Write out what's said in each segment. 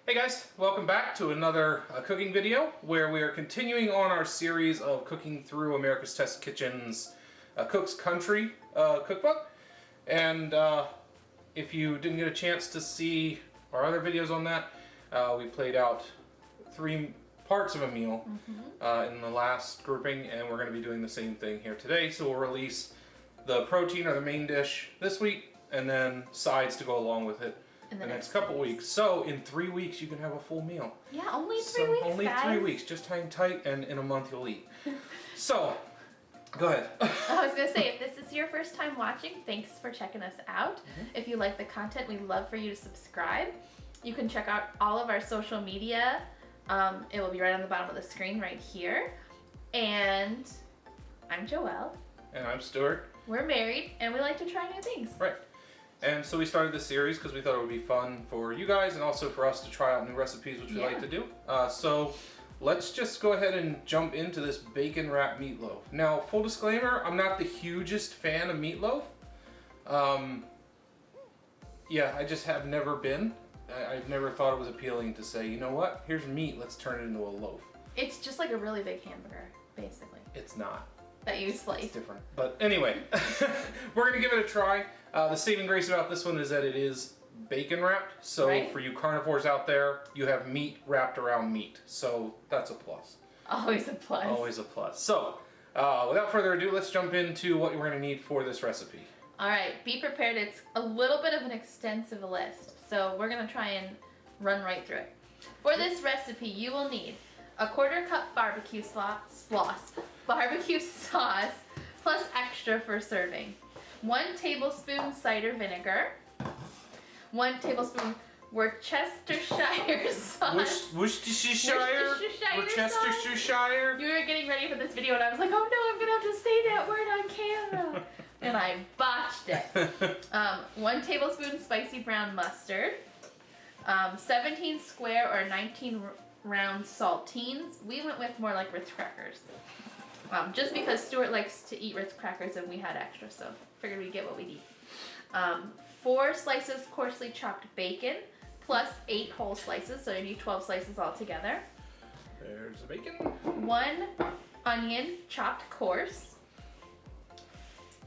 Hey guys, welcome back to another cooking video where we are continuing on our series of cooking through America's Test Kitchen's Cook's Country cookbook. And if you didn't get a chance to see our other videos on that, we played out 3 parts of a meal in the last grouping, and we're going to be doing the same thing here today. So we'll release the protein or the main dish this week, and then sides to go along with it in the next couple weeks. So in 3 weeks you can have a full meal. Yeah, only 3 weeks, only guys. 3 weeks. Just hang tight, and in a month you'll eat. So, go ahead. I was gonna say, if this is your first time watching, thanks for checking us out. If you like the content, we'd love for you to subscribe. You can check out all of our social media. It will be right on the bottom of the screen right here. And I'm Joelle. And I'm Stuart. We're married, and we like to try new things. Right. And so we started this series because we thought it would be fun for you guys and also for us to try out new recipes, which we like to do. So let's just go ahead and jump into this bacon wrap meatloaf. Now, full disclaimer, I'm not the hugest fan of meatloaf. Yeah, I just have never been. I've never thought it was appealing to say, you know what, here's meat, let's turn it into a loaf. It's just like a really big hamburger, basically. It's not. That you slice. It's different. But anyway, we're going to give it a try. The saving grace about this one is that it is bacon wrapped. So for you carnivores out there, you have meat wrapped around meat. So that's a plus. Always a plus. Always a plus. So without further ado, let's jump into what we're going to need for this recipe. All right, be prepared. It's a little bit of an extensive list. So we're going to try and run right through it. For this recipe, you will need a 1/4 cup barbecue sauce plus extra for serving, 1 tablespoon cider vinegar, 1 tablespoon Worcestershire sauce. Worcestershire? You were getting ready for this video and I was like, oh no, I'm gonna have to say that word on camera. And I botched it. 1 tablespoon spicy brown mustard, 17 square or 19 round saltines. We went with more like Ritz crackers. Just because Stuart likes to eat Ritz crackers and we had extra, so figured we'd get what we need. 4 slices coarsely chopped bacon, plus 8 whole slices, so you need 12 slices altogether. There's the bacon. 1 onion chopped coarse.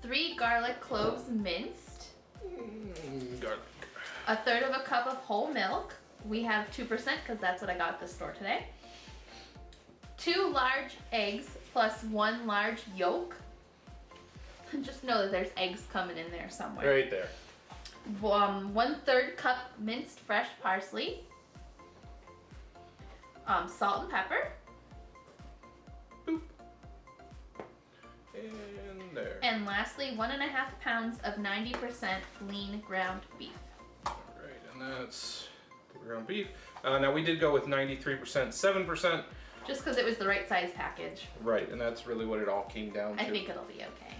3 garlic cloves minced. Garlic. 1/3 cup of whole milk. We have 2% because that's what I got at the store today. 2 large eggs plus 1 large yolk. Just know that there's eggs coming in there somewhere. Right there. 1/3 cup minced fresh parsley. Salt and pepper. Boop. And there. And lastly, 1.5 pounds of 90% lean ground beef. Alright, and that's ground beef. Now we did go with 93%, 7%. Just because it was the right size package. Right, and that's really what it all came down to. I think it'll be okay.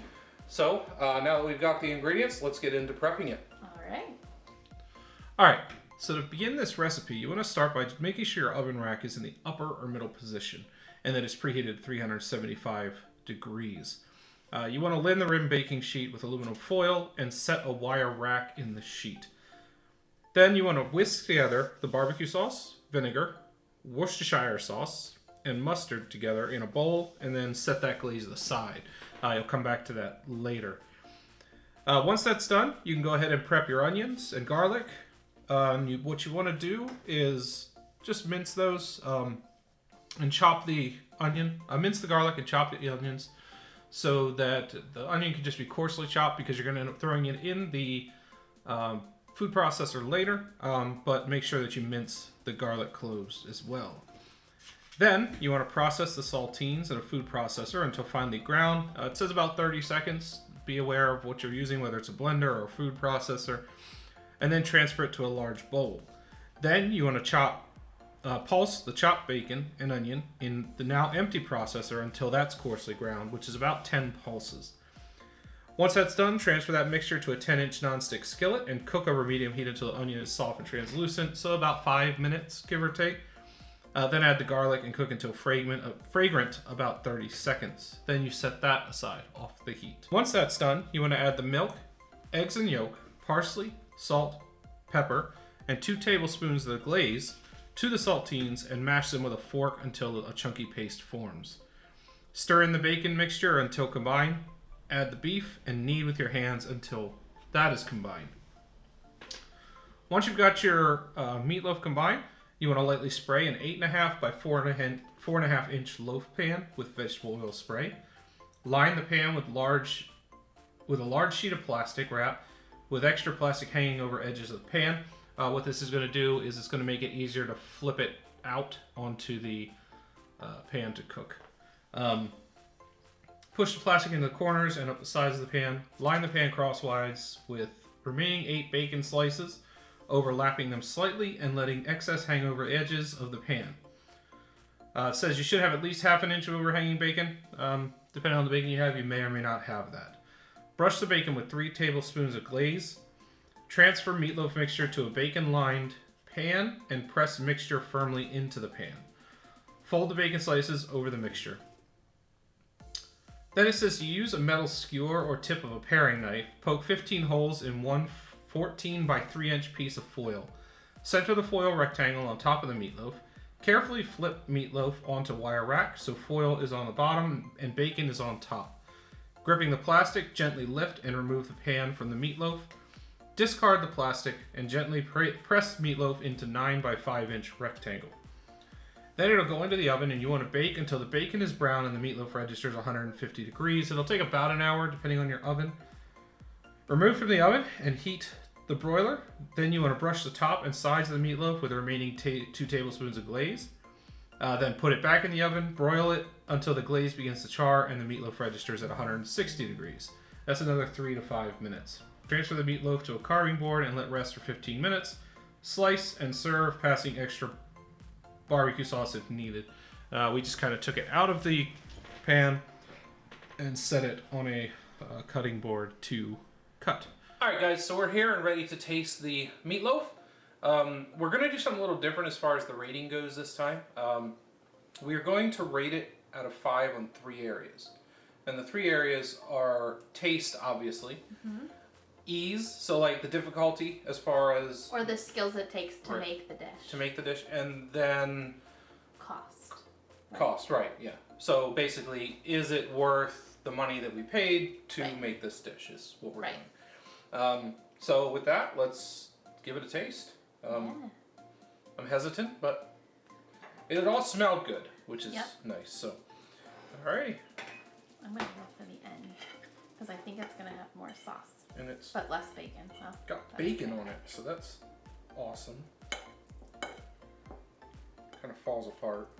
So, now that we've got the ingredients, let's get into prepping it. Alright. Alright, so to begin this recipe, you want to start by making sure your oven rack is in the upper or middle position, and that it's preheated at 375 degrees. You want to lid the rim baking sheet with aluminum foil and set a wire rack in the sheet. Then you want to whisk together the barbecue sauce, vinegar, Worcestershire sauce, and mustard together in a bowl, and then set that glaze aside. You'll come back to that later. Once that's done, you can go ahead and prep your onions and garlic. What you want to do is just mince those and chop the onion. Mince the garlic and chop the onions so that the onion can just be coarsely chopped, because you're going to end up throwing it in the food processor later, but make sure that you mince the garlic cloves as well. Then you want to process the saltines in a food processor until finely ground. It says about 30 seconds. Be aware of what you're using, whether it's a blender or a food processor, and then transfer it to a large bowl. Then you want to pulse the chopped bacon and onion in the now empty processor until that's coarsely ground, which is about 10 pulses. Once that's done, transfer that mixture to a 10-inch nonstick skillet and cook over medium heat until the onion is soft and translucent, so about 5 minutes, give or take. Then add the garlic and cook until fragrant about 30 seconds. Then you set that aside off the heat. Once that's done, you want to add the milk, eggs and yolk, parsley, salt, pepper, and 2 tablespoons of the glaze, to the saltines and mash them with a fork until a chunky paste forms. Stir in the bacon mixture until combined. Add the beef and knead with your hands until that is combined. Once you've got your meatloaf combined, you want to lightly spray an 8.5 by 4.5 inch loaf pan with vegetable oil spray. Line the pan with a large sheet of plastic wrap with extra plastic hanging over edges of the pan. What this is going to do is it's going to make it easier to flip it out onto the pan to cook. Push the plastic into the corners and up the sides of the pan. Line the pan crosswise with remaining 8 bacon slices, overlapping them slightly and letting excess hang over the edges of the pan. It says you should have at least half an inch of overhanging bacon. Depending on the bacon you have, you may or may not have that. Brush the bacon with 3 tablespoons of glaze. Transfer meatloaf mixture to a bacon-lined pan and press mixture firmly into the pan. Fold the bacon slices over the mixture. Then it says to use a metal skewer or tip of a paring knife. Poke 15 holes in one 14 by 3 inch piece of foil. Center the foil rectangle on top of the meatloaf. Carefully flip meatloaf onto wire rack so foil is on the bottom and bacon is on top. Gripping the plastic, gently lift and remove the pan from the meatloaf. Discard the plastic and gently press meatloaf into 9 by 5 inch rectangle. Then it'll go into the oven and you want to bake until the bacon is brown and the meatloaf registers 150 degrees. It'll take about an hour depending on your oven. Remove from the oven and heat the broiler. Then you want to brush the top and sides of the meatloaf with the remaining 2 tablespoons of glaze. Then put it back in the oven, broil it until the glaze begins to char and the meatloaf registers at 160 degrees. That's another 3 to 5 minutes. Transfer the meatloaf to a carving board and let rest for 15 minutes. Slice and serve, passing extra barbecue sauce if needed. We just kind of took it out of the pan and set it on a cutting board to cut. Alright guys, so we're here and ready to taste the meatloaf. We're going to do something a little different as far as the rating goes this time. We are going to rate it out of 5 on 3 areas. And the 3 areas are taste, obviously. Mm-hmm. Ease, so like the difficulty as far as... Or the skills it takes to make the dish. To make the dish, and then... Cost. Right? Cost, right, yeah. So basically, is it worth the money that we paid to make this dish is what we're doing. So with that, let's give it a taste. I'm hesitant, but it all smelled good, which is nice. So, alrighty. I'm going to go for the end, because I think it's going to have more sauce. And it's but less bacon. So got bacon on it, so that's awesome. Kind of falls apart.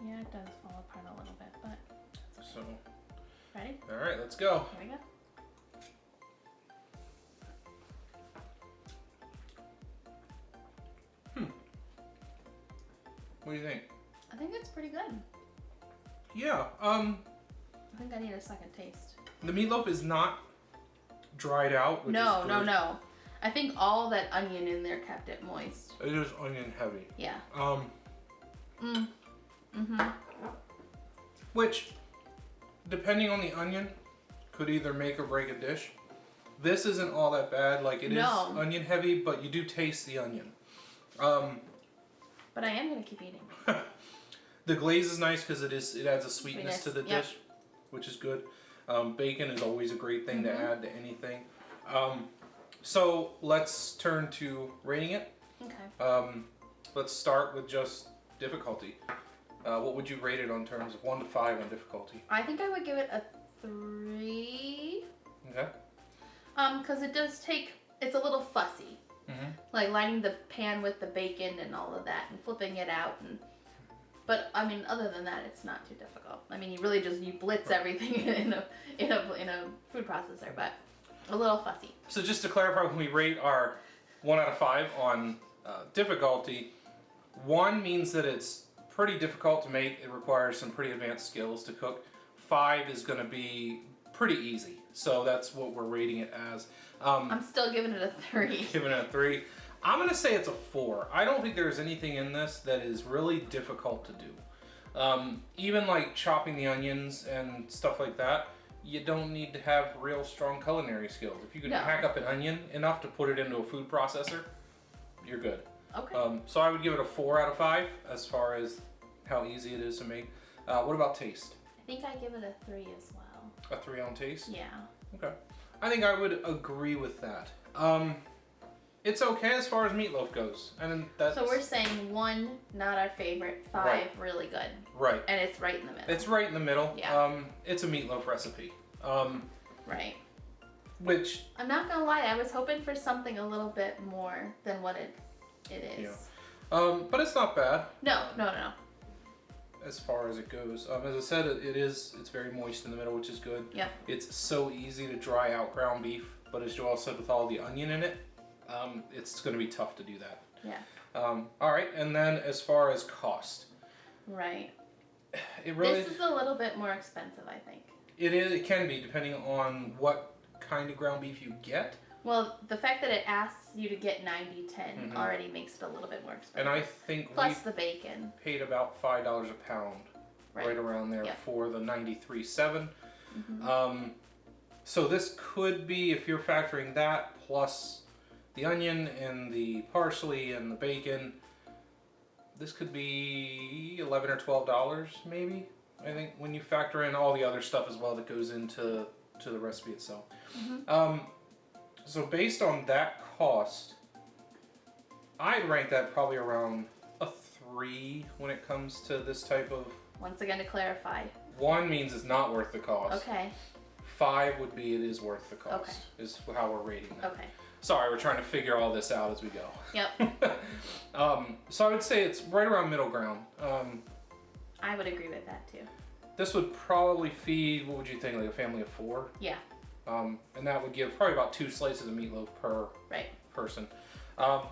Yeah, it does fall apart a little bit, but that's okay. So, ready? All right, let's go. Here we go. What do you think? I think it's pretty good. Yeah. I think I need a second taste. The meatloaf is not dried out. Which no, is no, no. I think all that onion in there kept it moist. It is onion heavy. Yeah. Which, depending on the onion, could either make or break a dish. This isn't all that bad. Like it is onion heavy, but you do taste the onion. But I am gonna keep eating. The glaze is nice because it adds a sweetness to the dish, which is good. Bacon is always a great thing to add to anything. So let's turn to rating it. Okay. Let's start with just difficulty. What would you rate it on terms of 1 to 5 on difficulty? I think I would give it a 3. Okay. Because it does take, it's a little fussy. Like lining the pan with the bacon and all of that and flipping it out. But I mean, other than that, it's not too difficult. I mean, you really just, you blitz everything in a food processor, but a little fussy. So just to clarify, when we rate our 1 out of 5 on difficulty, 1 means that it's pretty difficult to make. It requires some pretty advanced skills to cook. 5 is going to be pretty easy. So that's what we're rating it as. I'm still giving it a 3. Giving it a 3. I'm going to say it's a 4. I don't think there's anything in this that is really difficult to do. Even like chopping the onions and stuff like that, you don't need to have real strong culinary skills. If you can hack up an onion enough to put it into a food processor, you're good. Okay. So I would give it a 4 out of 5 as far as how easy it is to make. What about taste? I think I give it a 3 as well. A 3 on taste? Yeah. Okay. I think I would agree with that. It's okay as far as meatloaf goes. And that's... So we're saying 1, not our favorite, 5, right. Really good. Right. And it's right in the middle. It's right in the middle. Yeah. It's a meatloaf recipe. Right. Which... I'm not gonna lie, I was hoping for something a little bit more than what it is. Yeah. But it's not bad. No. As far as it goes. As I said, it's very moist in the middle, which is good. Yeah. It's so easy to dry out ground beef, but as Joelle said, with all the onion in it, it's going to be tough to do that. Yeah. All right, and then as far as cost. Right. It really... This is a little bit more expensive, I think. It is. It can be, depending on what kind of ground beef you get. Well, the fact that it asks you to get 90/10 already makes it a little bit more expensive. And I think plus the bacon. Paid about $5 a pound, right around there for the 93.7. So this could be, if you're factoring that plus the onion and the parsley and the bacon, this could be $11 or $12 maybe. I think when you factor in all the other stuff as well that goes into the recipe itself. So based on that cost, I'd rank that probably around a 3 when it comes to this type of... Once again, to clarify. 1 means it's not worth the cost. Okay. 5 would be it is worth the cost. Okay. Is how we're rating that. Okay. Sorry, we're trying to figure all this out as we go. Yep. So I would say it's right around middle ground. I would agree with that too. This would probably feed, what would you think, like a family of 4? Yeah. And that would give probably about 2 slices of meatloaf per person.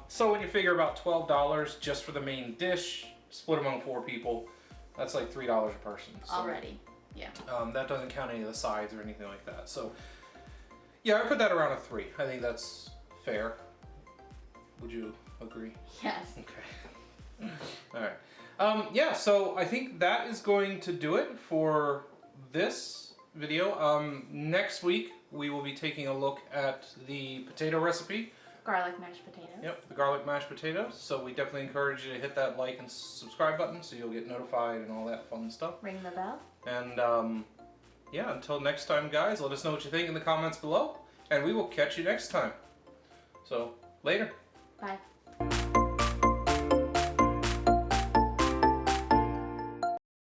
So when you figure about $12 just for the main dish, split among 4 people, that's like $3 a person. So, already, yeah. That doesn't count any of the sides or anything like that. So yeah, I put that around a 3. I think that's fair. Would you agree? Yes. Okay. All right. Yeah, so I think that is going to do it for this video. Next week, we will be taking a look at the potato recipe. Garlic mashed potatoes. Yep, the garlic mashed potatoes. So we definitely encourage you to hit that like and subscribe button so you'll get notified and all that fun stuff. Ring the bell. And yeah, until next time, guys, let us know what you think in the comments below. And we will catch you next time. So, later. Bye.